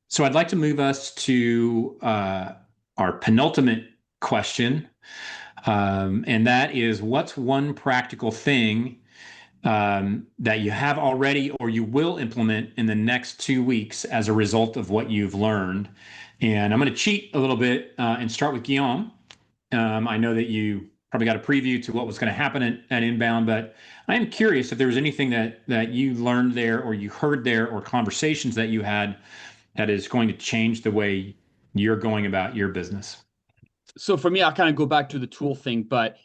So I'd like to move us to our penultimate question, and that is, what's one practical thing that you have already or you will implement in the next 2 weeks as a result of what you've learned? And I'm going to cheat a little bit and start with Guillaume. I know that you probably got a preview to what was going to happen at Inbound, but I am curious if there was anything that you learned there or you heard there or conversations that you had that is going to change the way you're going about your business. So for me, I'll kind of go back to the tool thing, but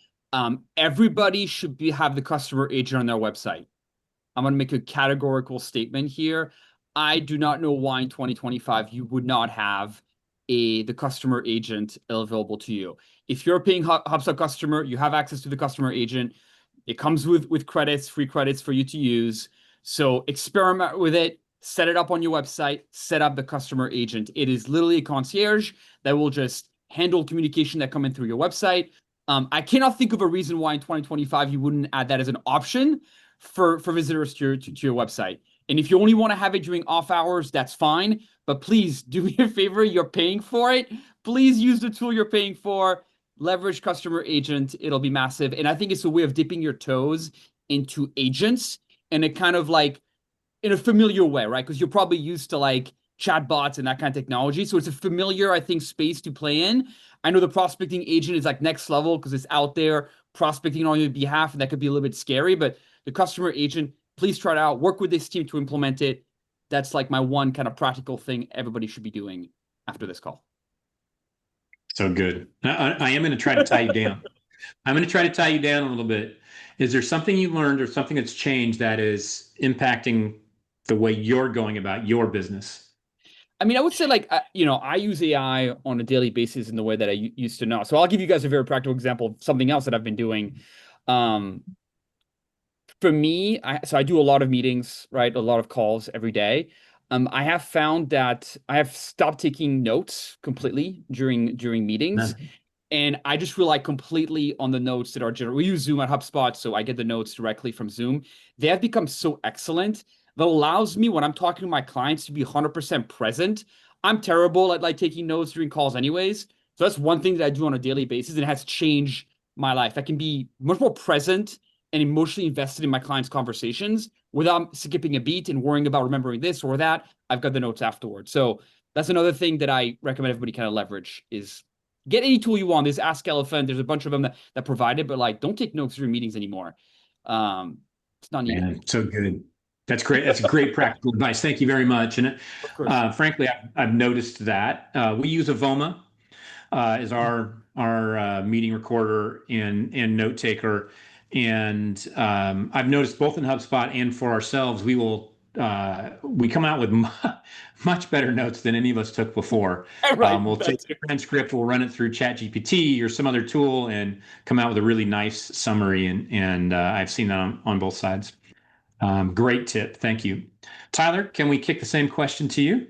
everybody should have the customer agent on their website. I'm going to make a categorical statement here. I do not know why in 2025 you would not have the customer agent available to you. If you're a paying HubSpot customer, you have access to the customer agent. It comes with credits, free credits for you to use. So experiment with it, set it up on your website, set up the customer agent. It is literally a concierge that will just handle communication that come in through your website. I cannot think of a reason why in 2025 you wouldn't add that as an option for visitors to your website. And if you only want to have it during off hours, that's fine. But please do me a favor. You're paying for it. Please use the tool you're paying for. Leverage customer agent. It'll be massive. And I think it's a way of dipping your toes into agents and it kind of like in a familiar way, right? Because you're probably used to like chatbots and that kind of technology. So it's a familiar, I think, space to play in. I know the prospecting agent is like next level because it's out there prospecting on your behalf, and that could be a little bit scary. But the customer agent, please try it out. Work with this team to implement it. That's like my one kind of practical thing everybody should be doing after this call. So good. I am going to try to tie you down. I'm going to try to tie you down a little bit. Is there something you learned or something that's changed that is impacting the way you're going about your business? I mean, I would say like, I use AI on a daily basis in the way that I used to know. So I'll give you guys a very practical example of something else that I've been doing. For me, so I do a lot of meetings, right? A lot of calls every day. I have found that I have stopped taking notes completely during meetings. No. And I just rely completely on the notes that are generated. We use Zoom at HubSpot, so I get the notes directly from Zoom. They have become so excellent that allows me when I'm talking to my clients to be 100% present. I'm terrible at like taking notes during calls anyways. So that's one thing that I do on a daily basis, and it has changed my life. I can be much more present and emotionally invested in my clients' conversations without skipping a beat and worrying about remembering this or that. I've got the notes afterwards. So that's another thing that I recommend everybody kind of leverage is get any tool you want. There's Ask Elephant. There's a bunch of them that provide it, but like don't take notes during meetings anymore. It's not needed. Man, so good. That's great. That's great practical advice. Thank you very much. And Of course. frankly, I've noticed that we use Avoma as our meeting recorder and note taker. And I've noticed both in HubSpot and for ourselves, we come out with much better notes than any of us took before. Right. We'll take the transcript, we'll run it through ChatGPT or some other tool, and come out with a really nice summary. And I've seen that on both sides. Great tip, thank you, Tyler. Can we kick the same question to you?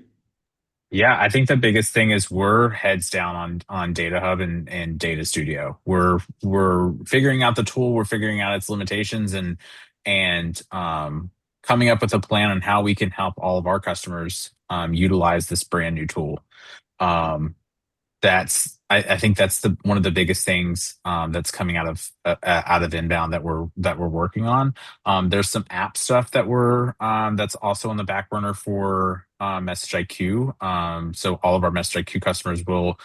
Yeah, I think the biggest thing is we're heads down on Data Hub and Data Studio. We're figuring out the tool, we're figuring out its limitations and coming up with a plan on how we can help all of our customers utilize this brand new tool. I think that's one of the biggest things that's coming out of Inbound that we're working on. There's some app stuff that's also on the back burner for Message IQ. So all of our Message IQ customers will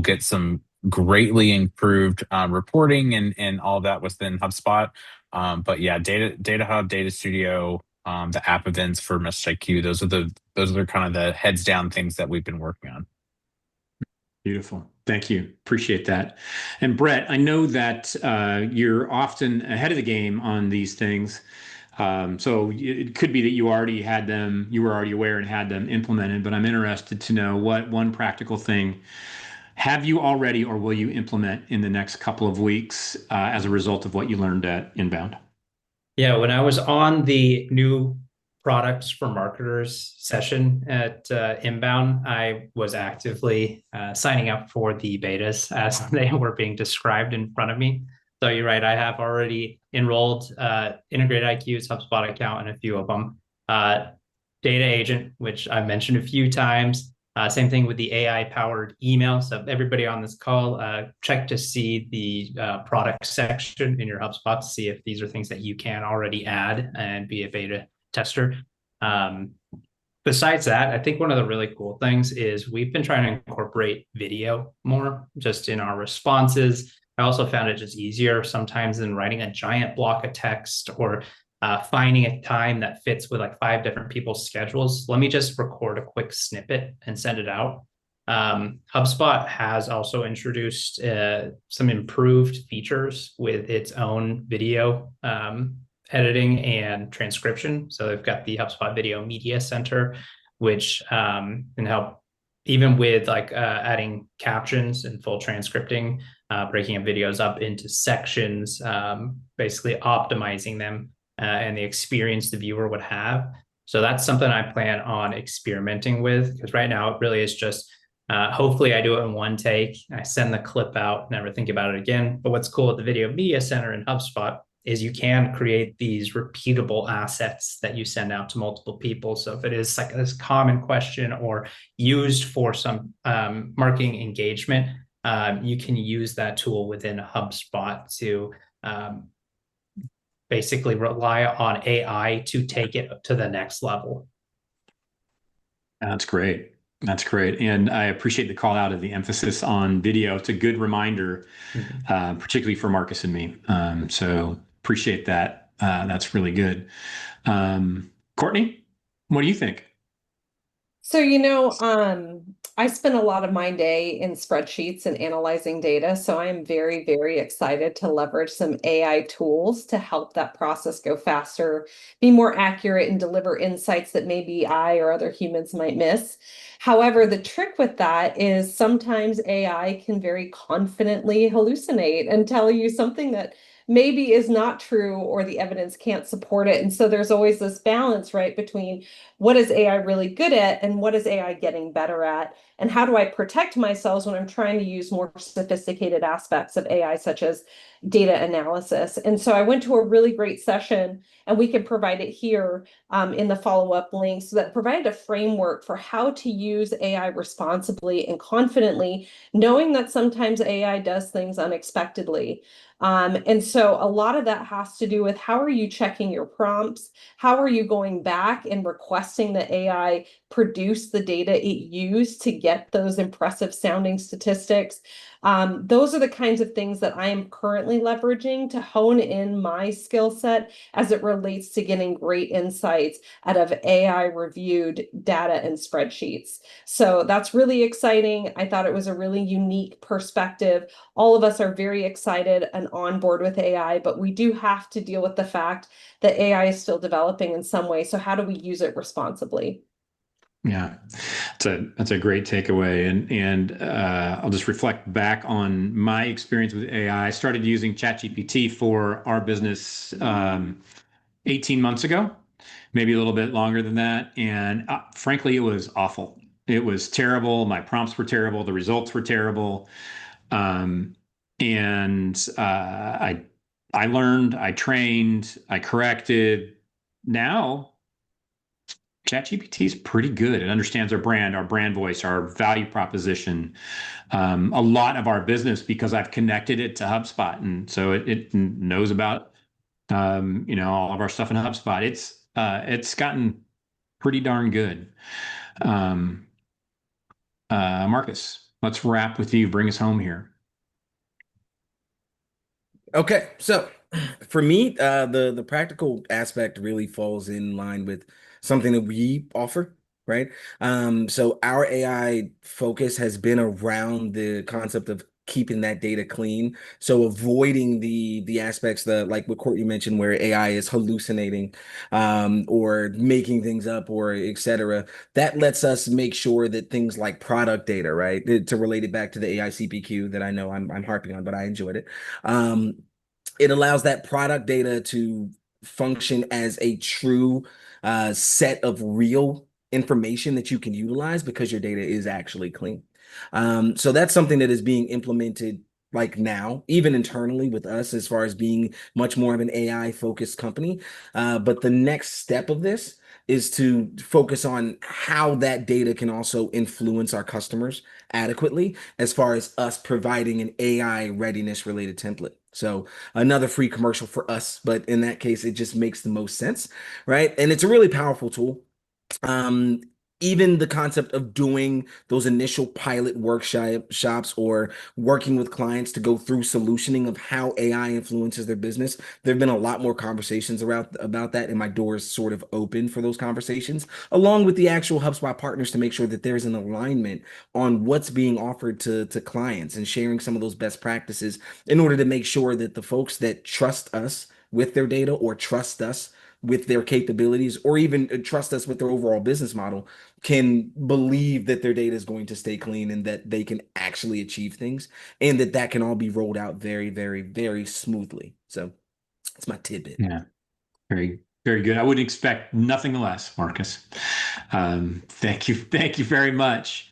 get some greatly improved reporting and all of that within HubSpot. But yeah, Data Hub, Data Studio, the app events for Message IQ. Those are kind of the heads down things that we've been working on. Beautiful. Thank you. Appreciate that. And Brett, I know that you're often ahead of the game on these things. So it could be that you already had them, you were already aware and had them implemented, but I'm interested to know what one practical thing have you already or will you implement in the next couple of weeks as a result of what you learned at Inbound? Yeah, when I was on the new products for marketers session at Inbound, I was actively signing up for the betas as they were being described in front of me. So you're right, I have already enrolled Integrated IQ's HubSpot account and a few of them. data agent, which I mentioned a few times. Same thing with the AI-powered email. So everybody on this call, check to see the product section in your HubSpot to see if these are things that you can already add and be a beta tester. Besides that, I think one of the really cool things is we've been trying to incorporate video more just in our responses. I also found it just easier sometimes than writing a giant block of text or finding a time that fits with like 5 different people's schedules. Let me just record a quick snippet and send it out. HubSpot has also introduced some improved features with its own video editing and transcription. So they've got the HubSpot Video Media Center, which can help even with like adding captions and full transcripting, breaking up videos up into sections, basically optimizing them and the experience the viewer would have. So that's something I plan on experimenting with, because right now it really is just hopefully I do it in one take. I send the clip out, never think about it again. But what's cool at the Video Media Center in HubSpot is you can create these repeatable assets that you send out to multiple people. So if it is like this common question or used for some marketing engagement, you can use that tool within HubSpot to basically rely on AI to take it to the next level. That's great. That's great. And I appreciate the call out of the emphasis on video. It's a good reminder, particularly for Marcus and me. So appreciate that. That's really good. Courtney, what do you think? So, I spend a lot of my day in spreadsheets and analyzing data. So I am very, very excited to leverage some AI tools to help that process go faster, be more accurate, and deliver insights that maybe I or other humans might miss. However, the trick with that is sometimes AI can very confidently hallucinate and tell you something that maybe is not true or the evidence can't support it. And so there's always this balance, right, between what is AI really good at and what is AI getting better at? And how do I protect myself when I'm trying to use more sophisticated aspects of AI, such as data analysis? And so I went to a really great session, and we can provide it here in the follow-up link, so that provided a framework for how to use AI responsibly and confidently, knowing that sometimes AI does things unexpectedly. And so a lot of that has to do with how are you checking your prompts? How are you going back and requesting that AI produce the data it used to get those impressive sounding statistics? Those are the kinds of things that I am currently leveraging to hone in my skill set as it relates to getting great insights out of AI reviewed data and spreadsheets. So that's really exciting. I thought it was a really unique perspective. All of us are very excited and on board with AI, but we do have to deal with the fact that AI is still developing in some way. So how do we use it responsibly? Yeah, that's a great takeaway, and I'll just reflect back on my experience with AI. I started using ChatGPT for our business 18 months ago, maybe a little bit longer than that, and frankly, it was awful. It was terrible. My prompts were terrible. The results were terrible, and I learned, I trained, I corrected. Now ChatGPT is pretty good. It understands our brand voice, our value proposition, a lot of our business, because I've connected it to HubSpot, and so it knows about all of our stuff in HubSpot. It's gotten pretty darn good. Marcus, let's wrap with you. Bring us home here. Okay, so for me, the practical aspect really falls in line with something that we offer, right? So our AI focus has been around the concept of keeping that data clean. So avoiding the aspects that, like what Courtney mentioned, where AI is hallucinating or making things up or etc. That lets us make sure that things like product data, right? To relate it back to the AI CPQ that I know I'm harping on, but I enjoyed it. It allows that product data to function as a true set of real information that you can utilize because your data is actually clean. So that's something that is being implemented like now, even internally with us, as far as being much more of an AI focused company. But the next step of this is to focus on how that data can also influence our customers adequately as far as us providing an AI readiness related template. So another free commercial for us, but in that case, it just makes the most sense, right? And it's a really powerful tool. um Even the concept of doing those initial pilot workshops or working with clients to go through solutioning of how AI influences their business, there have been a lot more conversations about that, and my door is sort of open for those conversations, along with the actual HubSpot partners, to make sure that there's an alignment on what's being offered to clients and sharing some of those best practices in order to make sure that the folks that trust us with their data or trust us with their capabilities or even trust us with their overall business model can believe that their data is going to stay clean and that they can actually achieve things, and that that can all be rolled out very, very, very smoothly. So that's my tidbit. Yeah, very, very good. I would expect nothing less, Marcus. Thank you very much.